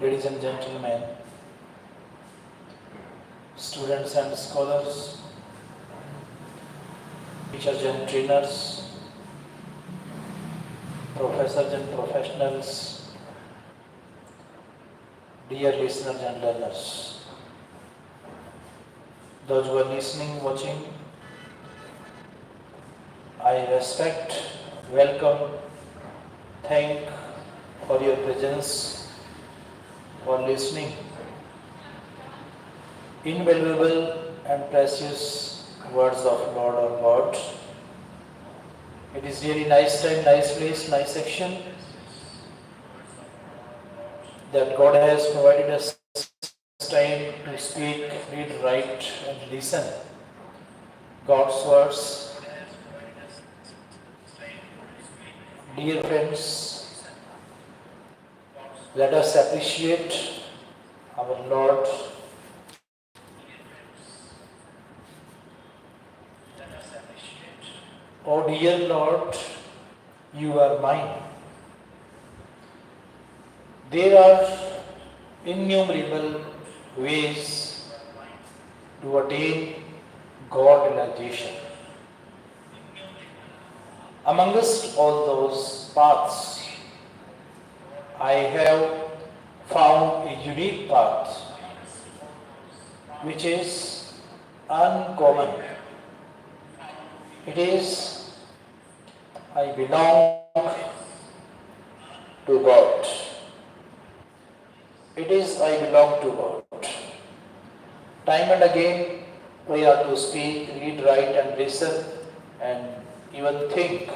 ladies and gentlemen, students and scholars, teachers and trainers, professors and professionals, dear listeners and learners, those who are listening, watching, I respect, welcome, thank for your presence, for listening. Invaluable and precious words of Lord or God. It is really nice time, nice place, nice section that God has provided us time to speak, read, write and listen God's words. Dear friends, let us appreciate our Lord. Oh dear Lord, you are mine. There are innumerable ways to attain God realization. Amongst all those paths, I have found a unique path which is uncommon. It is, I belong to God. It is, I belong to God. Time and again, we are to speak, read, write and listen and even think,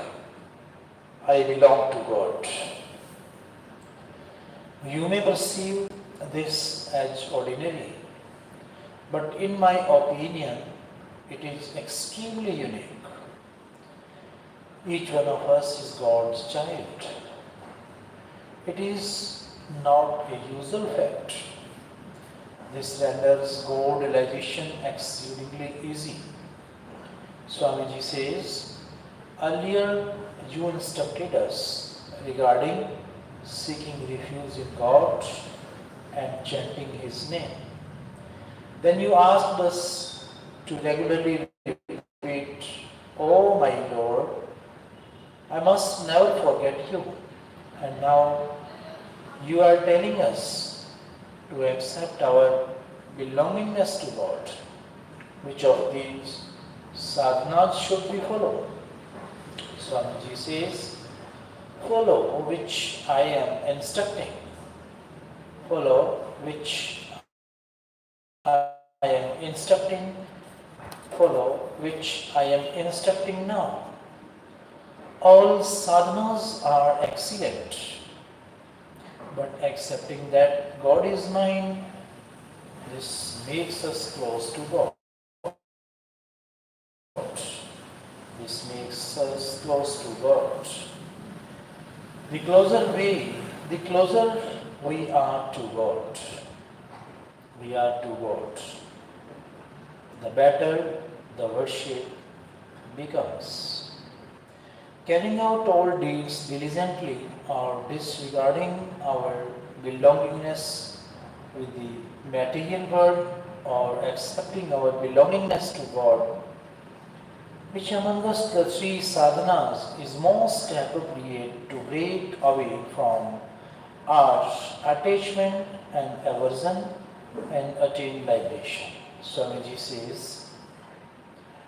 I belong to God. You may perceive this as ordinary, but in my opinion, it is extremely unique. Each one of us is God's child. It is not a usual fact. This renders God realization exceedingly easy. Swamiji says, earlier you instructed us regarding seeking refuge in God and chanting His name. Then you asked us to regularly repeat, "Oh my Lord, I must never forget you." And now you are telling us to accept our belongingness to God. Which of these sadhanas should we follow? Swamiji says, follow which I am instructing. Follow which I am instructing. Follow which I am instructing now. All sadhanas are excellent, but accepting that God is mine, this makes us close to God. This makes us close to God. The closer we are to God, the better the worship becomes. Carrying out all deeds diligently or disregarding our belongingness with the material world or accepting our belongingness to God, which amongst the three sadhanas is most appropriate to break away from our attachment and aversion and attain liberation. Swamiji says,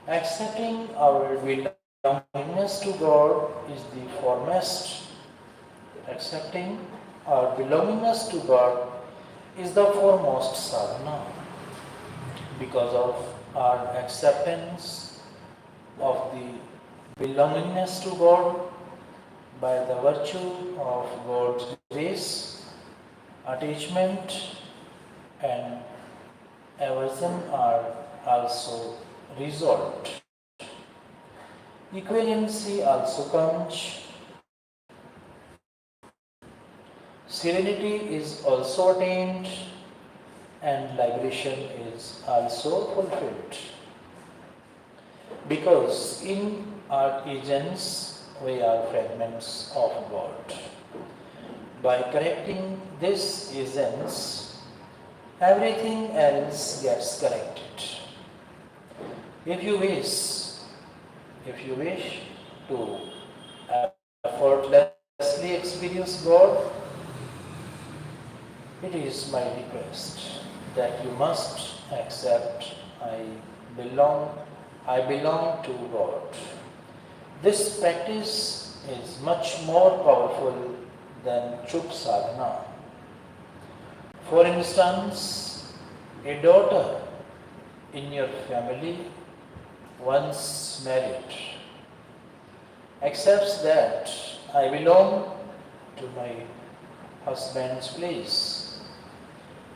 accepting our belongingness to God is the foremost. Accepting our belongingness to God is the foremost sadhana. Because of our acceptance of the belongingness to God, by the virtue of God's grace, attachment and aversion are also resolved. Equivalency also comes. Serenity is also attained and liberation is also fulfilled. Because in our agents we are fragments of God. By correcting this essence, everything else gets corrected. If you wish to effortlessly experience God, it is my request that you must accept I belong to God. This practice is much more powerful than Chup Sadhana. For instance, a daughter in your family, once married, accepts that I belong to my husband's place.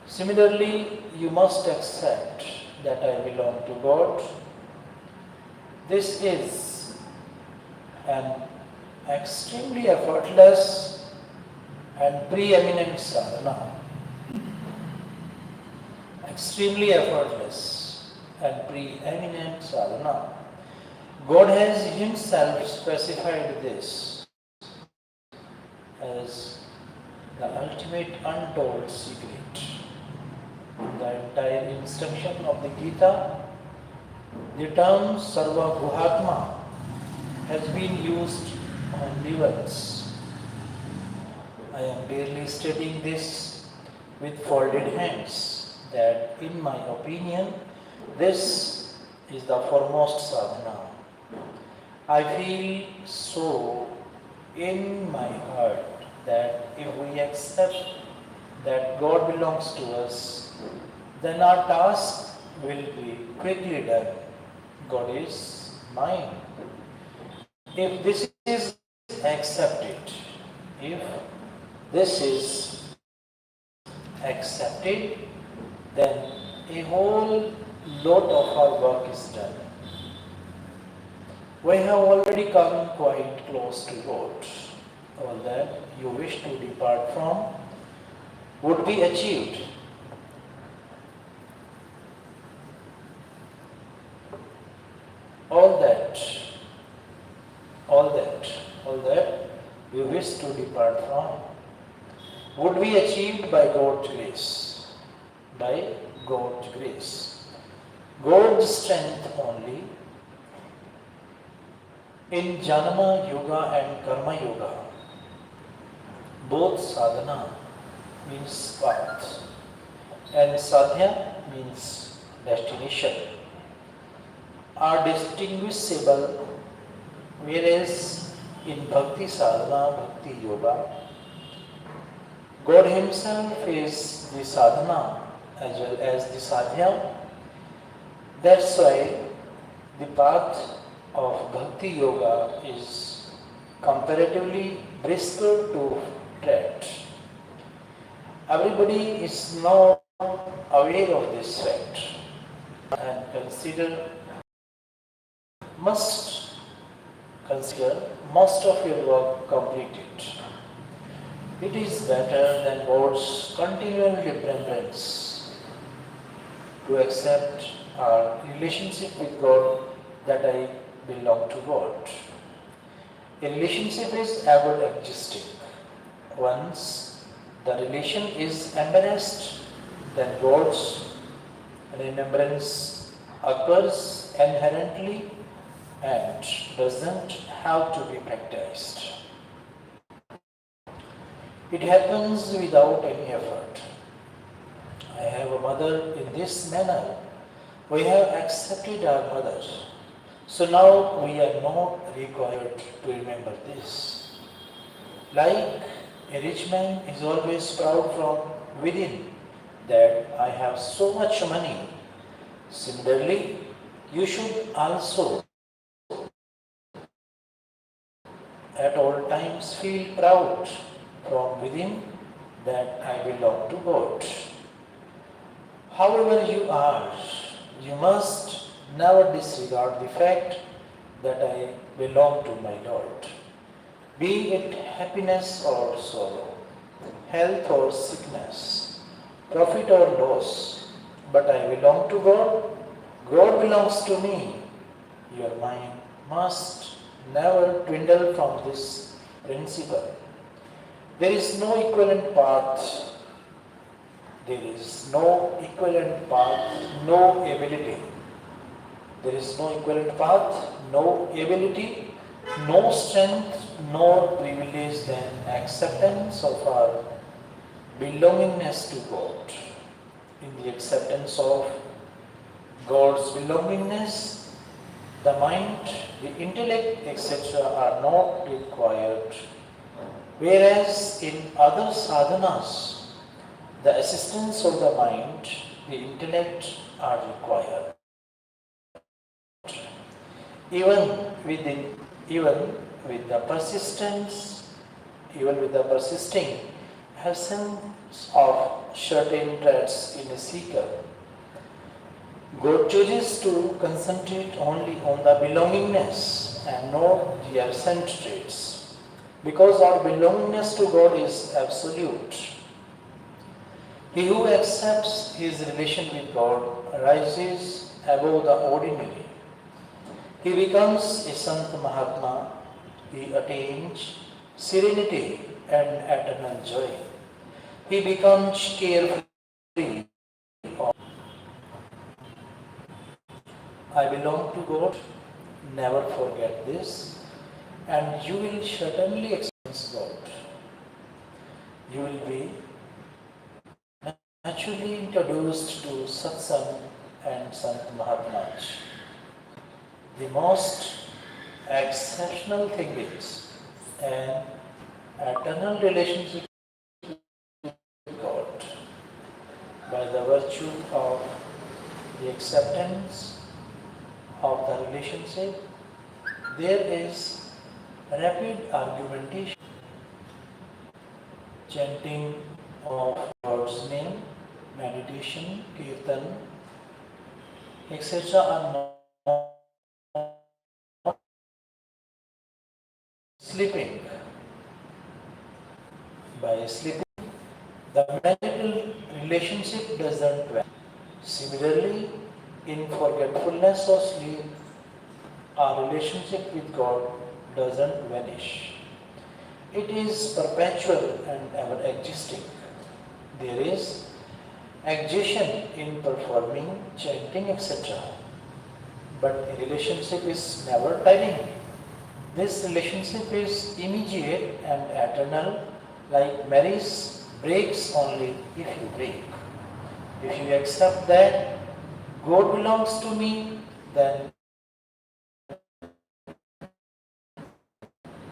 Similarly, you must accept that I belong to God. This is an extremely effortless and preeminent sadhana. Extremely effortless and preeminent sadhana. God has Himself specified this as the ultimate untold secret. The entire instruction of the Gita, the term Sarva Guhatma has been used only once. I am barely stating this with folded hands, that in my opinion, this is the foremost sadhana. I feel so in my heart that if we accept that God belongs to us, then our task will be quickly done. God is mine. If this is accepted, if this is accepted, then a whole lot of our work is done. We have already come quite close to God. All that you wish to depart from would be achieved. All that you wish to depart from would be achieved by God's grace. By God's grace. God's strength only. In Jnana Yoga and Karma Yoga, both sadhana means path and sadhya means destination, are distinguishable, whereas in Bhakti Sadhana, Bhakti Yoga, God Himself is the sadhana as well as the sadhya. That's why the path of Bhakti Yoga is comparatively brisker to tread. Everybody is now aware of this fact and must consider most of your work completed. It is better than God's continual remembrance to accept our relationship with God that I belong to God. A relationship is ever existing. Once the relation is embarrassed, then God's remembrance occurs inherently and doesn't have to be practiced. It happens without any effort. I have a mother in this manner. We have accepted our mother. So now we are not required to remember this. Like a rich man is always proud from within that I have so much money. Similarly, you should also at all times feel proud from within that I belong to God. However you are, you must never disregard the fact that I belong to my Lord. Be it happiness or sorrow, health or sickness, profit or loss, but I belong to God, God belongs to me. Your mind must never dwindle from this principle. There is no equivalent path. There is no equivalent path, no ability. There is no equivalent path, no ability, no strength, nor privilege than acceptance of our belongingness to God. In the acceptance of God's belongingness, the mind, the intellect, etc. are not required, whereas in other sadhanas, the assistance of the mind, the intellect are required. Even with the persisting absence of certain traits in a seeker, God chooses to concentrate only on the belongingness and not the absent traits, because our belongingness to God is absolute. He who accepts his relation with God rises above the ordinary. He becomes a Sant Mahatma. He attains serenity and eternal joy. He becomes carefree. I belong to God. Never forget this, and you will certainly experience God. You will be naturally introduced to Satsang and Sant Mahatmas. The most exceptional thing is an eternal relationship with God. By the virtue of the acceptance of the relationship, there is rapid argumentation, chanting of God's name, meditation, kirtan, etc. are not sleeping. By sleeping, the marital relationship doesn't vanish. Similarly, in forgetfulness or sleep, our relationship with God doesn't vanish. It is perpetual and ever existing. There is exertion in performing, chanting, etc. But a relationship is never tiring. This relationship is immediate and eternal, like marriage breaks only if you break. If you accept that God belongs to me, then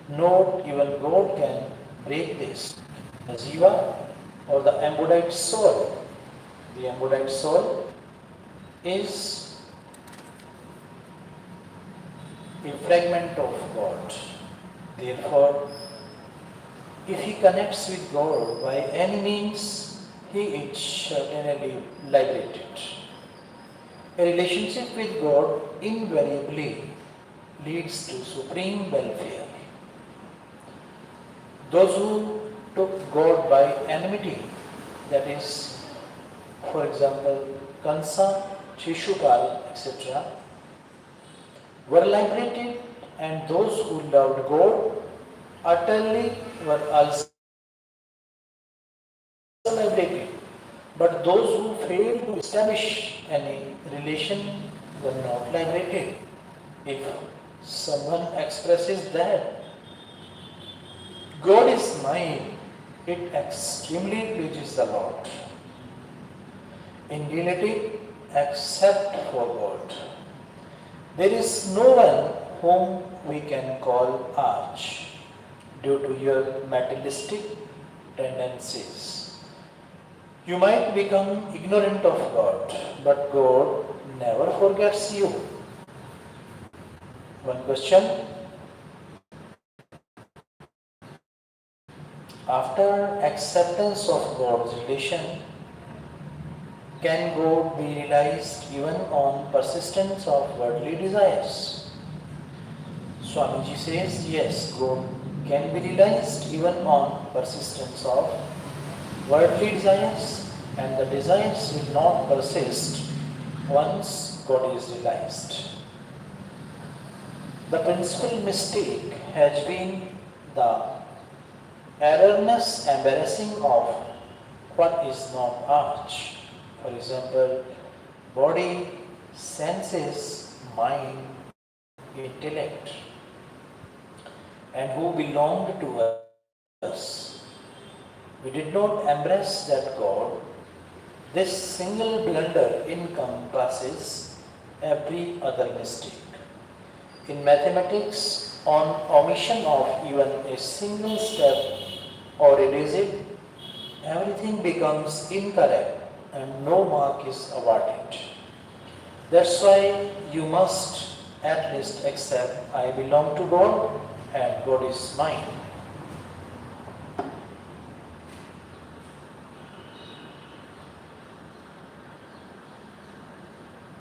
not even God can break this. The Jiva or the embodied soul. The embodied soul is a fragment of God. Therefore, if he connects with God by any means, he is certainly liberated. A relationship with God invariably leads to supreme welfare. Those who took God by enmity, that is, for example, Kansa, Shishupal, etc., were liberated, and those who loved God utterly were also liberated. But those who failed to establish any relation were not liberated. If someone expresses that God is mine, it extremely pleases the Lord. In reality, except for God, there is no one whom we can call arch due to your materialistic tendencies. You might become ignorant of God, but God never forgets you. One question: after acceptance of God's relation, can God be realized even on persistence of worldly desires? Swamiji says, yes, God can be realized even on persistence of worldly desires, and the desires will not persist once God is realized. The principal mistake has been the erroneous embarrassing of what is not arch. For example, body, senses, mind, intellect, and who belonged to us. We did not embrace that God. This single blunder encompasses every other mistake. In mathematics, on omission of even a single step or a digit, everything becomes incorrect and no mark is awarded. That's why you must at least accept I belong to God and God is mine.